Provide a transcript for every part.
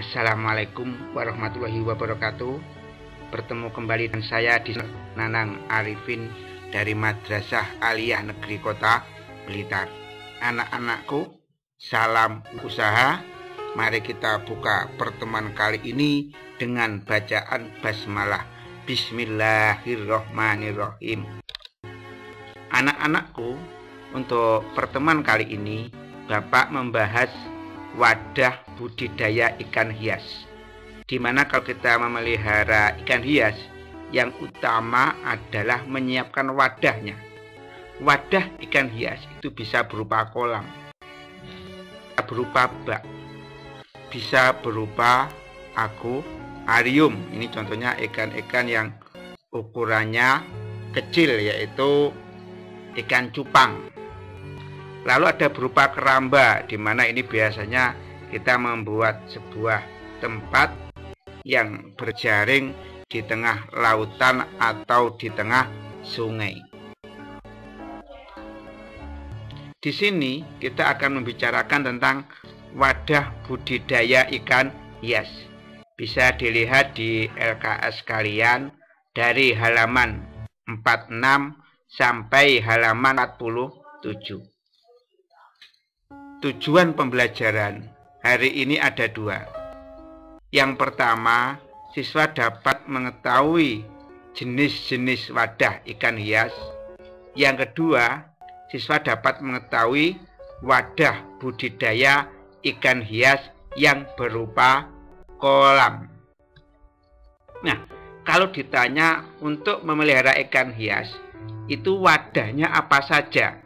Assalamualaikum warahmatullahi wabarakatuh. Bertemu kembali dengan saya di Nanang Arifin dari Madrasah Aliyah Negeri Kota Blitar. Anak-anakku, salam usaha. Mari kita buka pertemuan kali ini dengan bacaan basmalah. Bismillahirrohmanirrohim. Anak-anakku, untuk pertemuan kali ini Bapak membahas wadah budidaya ikan hias, di mana kalau kita memelihara ikan hias, yang utama adalah menyiapkan wadahnya. Wadah ikan hias itu bisa berupa kolam, berupa bak, bisa berupa akuarium. Ini contohnya ikan-ikan yang ukurannya kecil, yaitu ikan cupang. Lalu ada berupa keramba, di mana ini biasanya kita membuat sebuah tempat yang berjaring di tengah lautan atau di tengah sungai. Di sini kita akan membicarakan tentang wadah budidaya ikan hias. Bisa dilihat di LKS kalian dari halaman 46 sampai halaman 47. Tujuan pembelajaran hari ini ada dua. Yang pertama, siswa dapat mengetahui jenis-jenis wadah ikan hias. Yang kedua, siswa dapat mengetahui wadah budidaya ikan hias yang berupa kolam. Nah, kalau ditanya untuk memelihara ikan hias, itu wadahnya apa saja?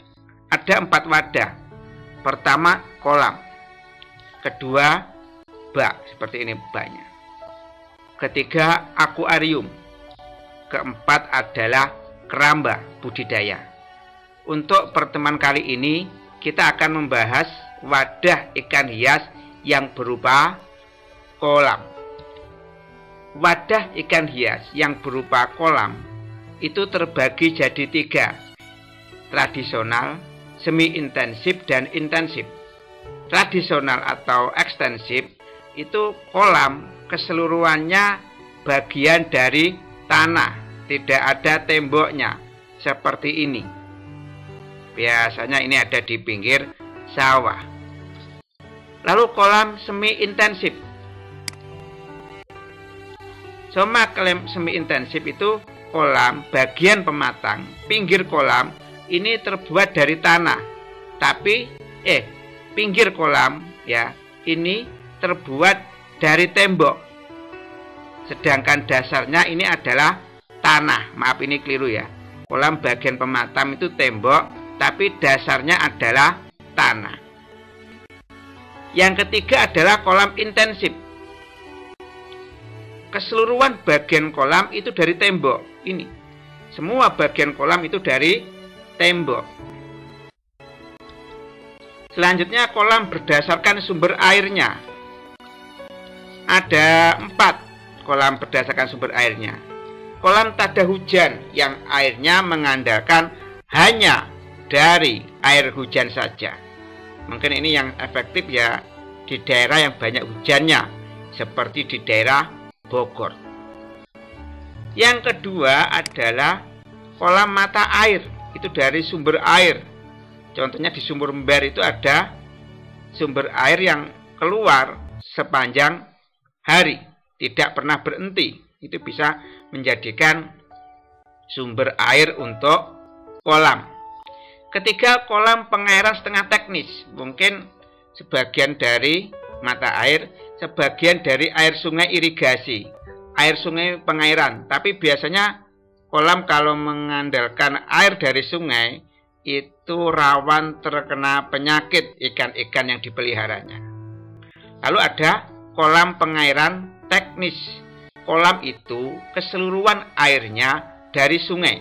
Ada 4 wadah. Pertama, kolam. Kedua, bak, seperti ini baknya. Ketiga, akuarium. Keempat adalah keramba budidaya. Untuk pertemuan kali ini, kita akan membahas wadah ikan hias yang berupa kolam. Wadah ikan hias yang berupa kolam itu terbagi jadi 3. Tradisional, semi intensif, dan intensif. Tradisional atau ekstensif itu kolam keseluruhannya bagian dari tanah, tidak ada temboknya, seperti ini. Biasanya ini ada di pinggir sawah. Lalu kolam semi intensif. Kolam semi intensif itu kolam bagian pematang, pinggir kolam ini terbuat dari tanah, tapi pinggir kolam ya ini terbuat dari tembok, sedangkan dasarnya ini adalah tanah. Maaf, ini keliru ya. Kolam bagian pematang itu tembok, tapi dasarnya adalah tanah. Yang ketiga adalah kolam intensif. Keseluruhan bagian kolam itu dari tembok. Ini semua bagian kolam itu dari tembok. Selanjutnya kolam berdasarkan sumber airnya. Ada 4 kolam berdasarkan sumber airnya. Kolam tada hujan yang airnya mengandalkan hanya dari air hujan saja. Mungkin ini yang efektif ya di daerah yang banyak hujannya, seperti di daerah Bogor. Yang kedua adalah kolam mata air, itu dari sumber air. Contohnya di Sumber Mbar itu ada sumber air yang keluar sepanjang hari, tidak pernah berhenti. Itu bisa menjadikan sumber air untuk kolam. Ketiga, kolam pengairan setengah teknis. Mungkin sebagian dari mata air, sebagian dari air sungai irigasi, air sungai pengairan. Tapi biasanya kolam kalau mengandalkan air dari sungai itu rawan terkena penyakit ikan-ikan yang dipeliharanya. Lalu ada kolam pengairan teknis. Kolam itu keseluruhan airnya dari sungai.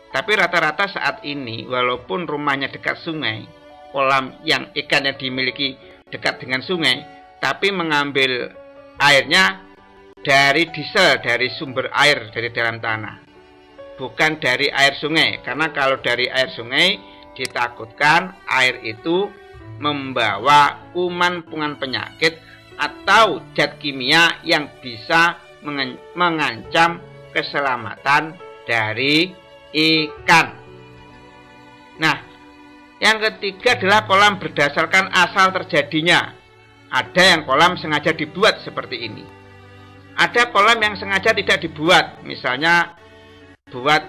Tapi rata-rata saat ini walaupun rumahnya dekat sungai, kolam yang ikan yang dimiliki dekat dengan sungai, tapi mengambil airnya dari diesel, dari sumber air dari dalam tanah, bukan dari air sungai. Karena kalau dari air sungai ditakutkan air itu membawa kuman-kuman penyakit atau zat kimia yang bisa mengancam keselamatan dari ikan. Nah, yang ketiga adalah kolam berdasarkan asal terjadinya. Ada yang kolam sengaja dibuat seperti ini. Ada kolam yang sengaja tidak dibuat, misalnya buat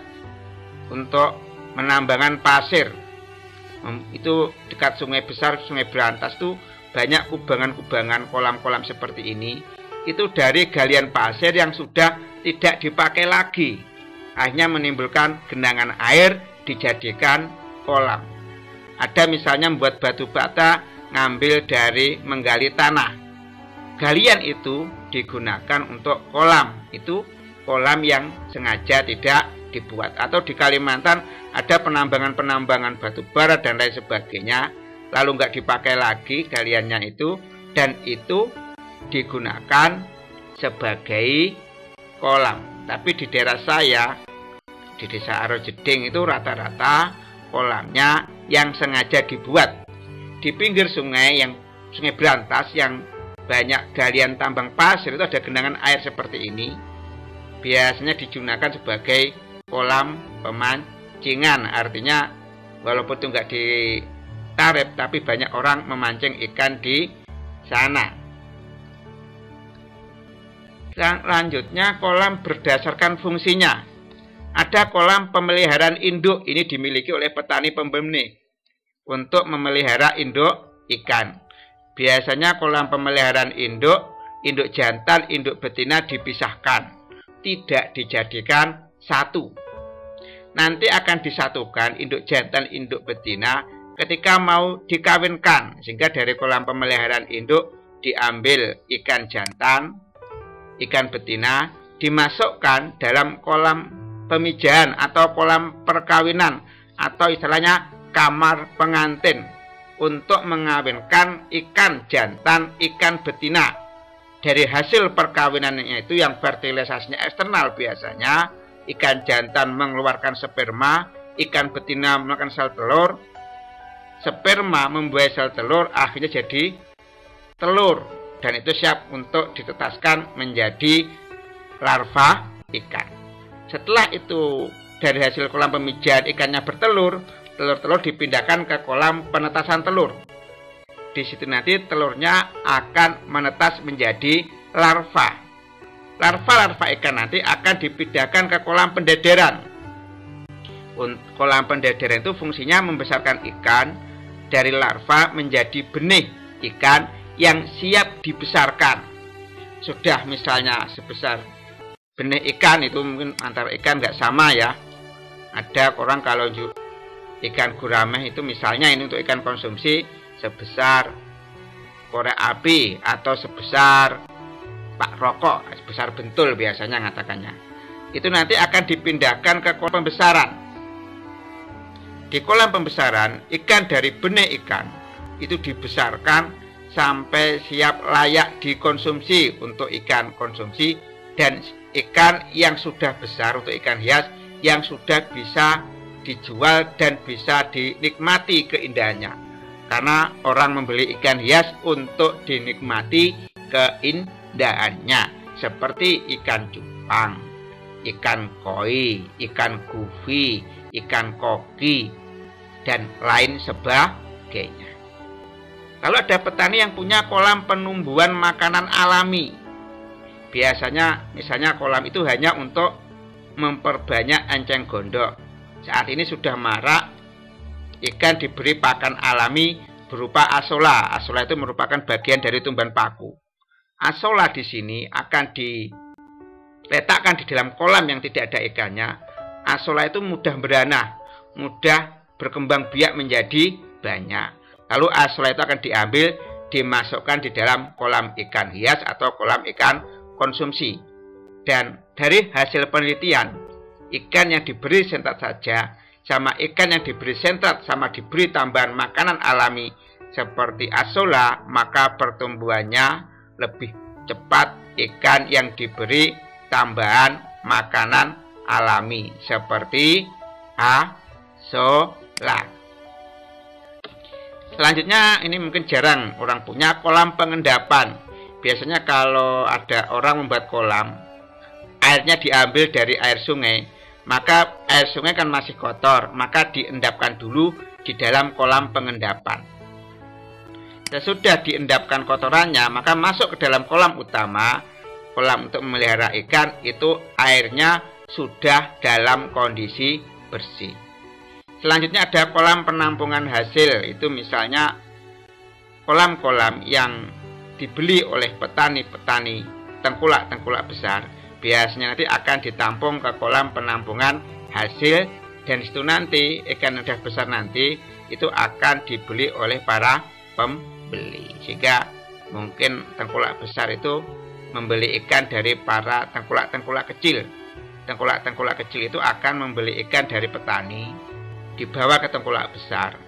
untuk menambangkan pasir. Itu dekat sungai besar, sungai Berantas tuh banyak kubangan-kubangan kolam-kolam seperti ini. Itu dari galian pasir yang sudah tidak dipakai lagi, akhirnya menimbulkan genangan air dijadikan kolam. Ada misalnya membuat batu bata ngambil dari menggali tanah. Galian itu digunakan untuk kolam. Itu kolam yang sengaja tidak dibuat. Atau di Kalimantan ada penambangan-penambangan batu bara dan lain sebagainya, lalu nggak dipakai lagi galiannya itu, dan itu digunakan sebagai kolam. Tapi di daerah saya, di desa Arojeding itu rata-rata kolamnya yang sengaja dibuat. Di pinggir sungai, yang sungai Berantas yang banyak galian tambang pasir, itu ada genangan air seperti ini. Biasanya digunakan sebagai kolam pemancingan. Artinya walaupun itu nggak ditarif, tapi banyak orang memancing ikan di sana. Selanjutnya kolam berdasarkan fungsinya. Ada kolam pemeliharaan induk, ini dimiliki oleh petani pembenih untuk memelihara induk ikan. Biasanya kolam pemeliharaan induk jantan, induk betina dipisahkan, tidak dijadikan satu. Nanti akan disatukan induk jantan, induk betina ketika mau dikawinkan, sehingga dari kolam pemeliharaan induk diambil ikan jantan, ikan betina, dimasukkan dalam kolam pemijahan atau kolam perkawinan, atau istilahnya kamar pengantin, untuk mengawinkan ikan jantan, ikan betina. Dari hasil perkawinannya itu yang fertilisasinya eksternal, biasanya ikan jantan mengeluarkan sperma, ikan betina mengeluarkan sel telur, sperma membuat sel telur, akhirnya jadi telur, dan itu siap untuk ditetaskan menjadi larva ikan. Setelah itu dari hasil kolam pemijahan ikannya bertelur, telur-telur dipindahkan ke kolam penetasan telur. Di situ nanti telurnya akan menetas menjadi larva. Larva-larva ikan nanti akan dipindahkan ke kolam pendederan. Kolam pendederan itu fungsinya membesarkan ikan dari larva menjadi benih ikan yang siap dibesarkan. Sudah misalnya sebesar benih ikan, itu mungkin antara ikan nggak sama ya. Ada orang kalau ikan gurame itu misalnya ini untuk ikan konsumsi sebesar korek api atau sebesar pak rokok, sebesar bentul biasanya ngatakannya. Itu nanti akan dipindahkan ke kolam pembesaran. Di kolam pembesaran, ikan dari benih ikan itu dibesarkan sampai siap layak dikonsumsi untuk ikan konsumsi, dan ikan yang sudah besar untuk ikan hias yang sudah bisa dijual dan bisa dinikmati keindahannya. Karena orang membeli ikan hias untuk dinikmati keindahannya, seperti ikan cupang, ikan koi, ikan gupi, ikan koki, dan lain sebagainya. Kalau ada petani yang punya kolam penumbuhan makanan alami, biasanya misalnya kolam itu hanya untuk memperbanyak enceng gondok. Saat ini sudah marak ikan diberi pakan alami berupa asola. Asola itu merupakan bagian dari tumbuhan paku. Asola di sini akan diletakkan di dalam kolam yang tidak ada ikannya. Asola itu mudah beranak, mudah berkembang biak menjadi banyak. Lalu asola itu akan diambil, dimasukkan di dalam kolam ikan hias atau kolam ikan konsumsi. Dan dari hasil penelitian, ikan yang diberi sentrat saja sama ikan yang diberi sentrat sama diberi tambahan makanan alami seperti asola, maka pertumbuhannya lebih cepat ikan yang diberi tambahan makanan alami seperti asola. Selanjutnya, ini mungkin jarang orang punya kolam pengendapan. biasanya kalau ada orang membuat kolam, airnya diambil dari air sungai, maka air sungai kan masih kotor, maka diendapkan dulu di dalam kolam pengendapan. Sesudah diendapkan kotorannya, maka masuk ke dalam kolam utama, kolam untuk memelihara ikan, itu airnya sudah dalam kondisi bersih. Selanjutnya ada kolam penampungan hasil, itu misalnya kolam-kolam yang dibeli oleh petani-petani tengkulak-tengkulak besar, biasanya nanti akan ditampung ke kolam penampungan hasil, dan situ nanti ikan yang sudah besar nanti itu akan dibeli oleh para pembeli, sehingga mungkin tengkulak besar itu membeli ikan dari para tengkulak-tengkulak kecil. Tengkulak-tengkulak kecil itu akan membeli ikan dari petani, dibawa ke tengkulak besar.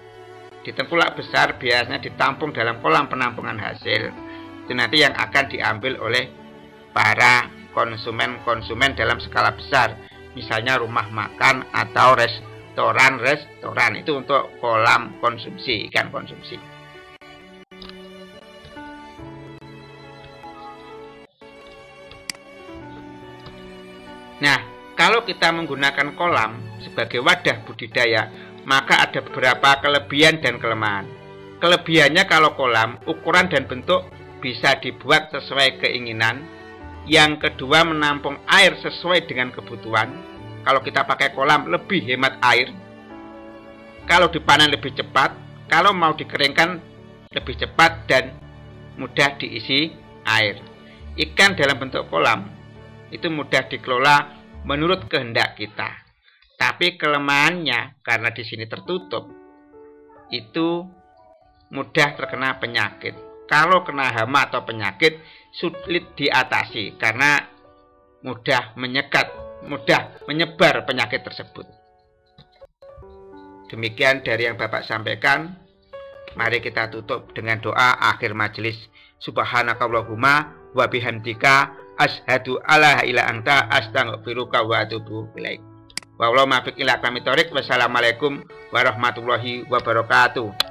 Di tengkulak besar biasanya ditampung dalam kolam penampungan hasil, itu nanti yang akan diambil oleh para konsumen dalam skala besar, misalnya rumah makan atau restoran, itu untuk kolam konsumsi, ikan konsumsi. Nah, kalau kita menggunakan kolam sebagai wadah budidaya, maka ada beberapa kelebihan dan kelemahan. Kelebihannya, kalau kolam, ukuran dan bentuk bisa dibuat sesuai keinginan. Yang kedua, menampung air sesuai dengan kebutuhan. Kalau kita pakai kolam, lebih hemat air. Kalau dipanen lebih cepat, kalau mau dikeringkan lebih cepat dan mudah diisi air. Ikan dalam bentuk kolam itu mudah dikelola menurut kehendak kita. Tapi kelemahannya, karena di sini tertutup, itu mudah terkena penyakit. Kalau kena hama atau penyakit, sulit diatasi karena mudah menyebar penyakit tersebut. Demikian dari yang Bapak sampaikan. Mari kita tutup dengan doa akhir majelis. Subhanakallahumma wa bihamdika asyhadu alla ilaha illa anta astaghfiruka wa atubu ilaik. Wassalamualaikum warahmatullahi wabarakatuh.